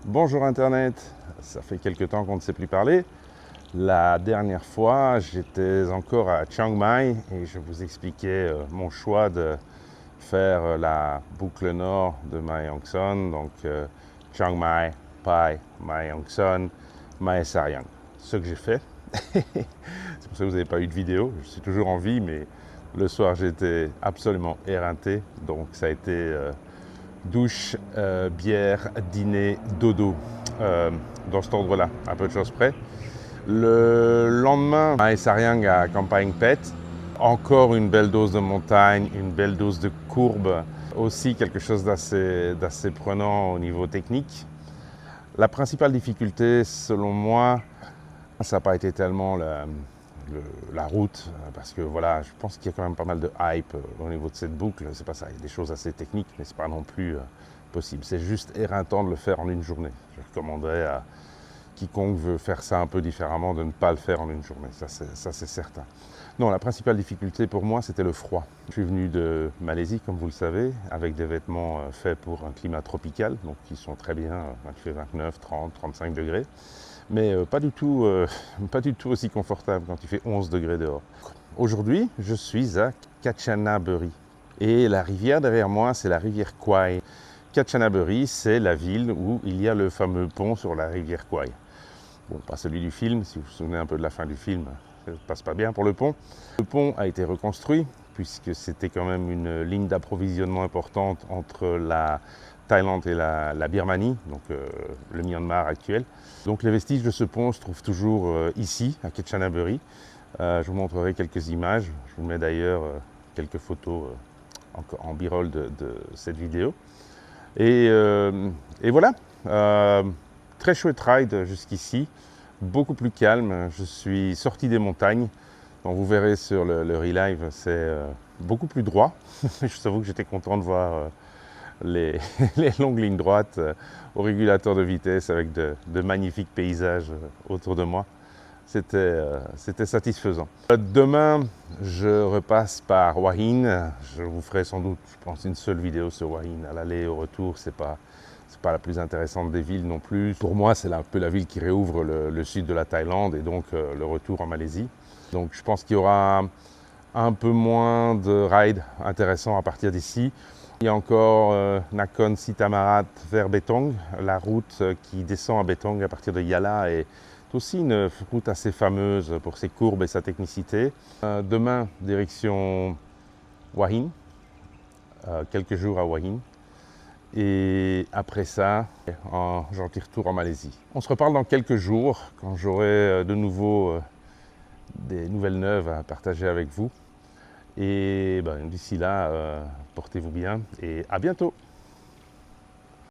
Bonjour Internet, ça fait quelque temps qu'on ne s'est plus parlé. La dernière fois, j'étais encore à Chiang Mai et je vous expliquais mon choix de faire la boucle nord de Mae Hong Son, donc Chiang Mai, Pai, Mae Hong Son, Mae Sariang. Ce que j'ai fait. C'est pour ça que vous n'avez pas eu de vidéo. Je suis toujours en vie, mais le soir j'étais absolument éreinté, donc ça a été douche, bière, dîner, dodo, dans cet ordre-là, à peu de choses près. Le lendemain, à Sariang à Campagne Pet, encore une belle dose de montagne, une belle dose de courbe, aussi quelque chose d'assez prenant au niveau technique. La principale difficulté, selon moi, ça n'a pas été tellement la route, parce que voilà, je pense qu'il y a quand même pas mal de hype au niveau de cette boucle. C'est pas ça, il y a des choses assez techniques, mais c'est pas non plus possible. C'est juste éreintant de le faire en une journée. Je recommanderais à quiconque veut faire ça un peu différemment de ne pas le faire en une journée, ça c'est certain. Non, la principale difficulté pour moi, c'était le froid. Je suis venu de Malaisie, comme vous le savez, avec des vêtements faits pour un climat tropical, donc qui sont très bien, il fait 29, 30, 35 degrés, mais pas du tout aussi confortable quand il fait 11 degrés dehors. Aujourd'hui, je suis à Kanchanaburi, et la rivière derrière moi, c'est la rivière Kwai. Kanchanaburi, c'est la ville où il y a le fameux pont sur la rivière Kwai. Bon, pas celui du film, si vous vous souvenez un peu de la fin du film, ça ne passe pas bien pour le pont. Le pont a été reconstruit, puisque c'était quand même une ligne d'approvisionnement importante entre la Thaïlande et la Birmanie, donc le Myanmar actuel. Donc les vestiges de ce pont se trouvent toujours ici, à Kanchanaburi. Je vous montrerai quelques images, je vous mets d'ailleurs quelques photos en b-roll de cette vidéo. Et voilà, très chouette ride jusqu'ici, beaucoup plus calme. Je suis sorti des montagnes. Donc vous verrez sur le relive, c'est beaucoup plus droit. Je t'avoue que j'étais content de voir les longues lignes droites au régulateur de vitesse avec de magnifiques paysages autour de moi. C'était satisfaisant. Demain, je repasse par Hua Hin. Je vous ferai sans doute, je pense, une seule vidéo sur Hua Hin. À l'aller et au retour, c'est pas la plus intéressante des villes non plus. Pour moi, c'est un peu la ville qui réouvre le sud de la Thaïlande et donc le retour en Malaisie. Donc je pense qu'il y aura un peu moins de rides intéressants à partir d'ici. Il y a encore Nakhon Si Thammarat vers Betong, la route qui descend à Betong à partir de Yala est aussi une route assez fameuse pour ses courbes et sa technicité. Demain, direction Hua Hin, quelques jours à Hua Hin. Et après ça, un gentil retour en Malaisie. On se reparle dans quelques jours quand j'aurai de nouveau des nouvelles neuves à partager avec vous. Et d'ici là, portez-vous bien et à bientôt.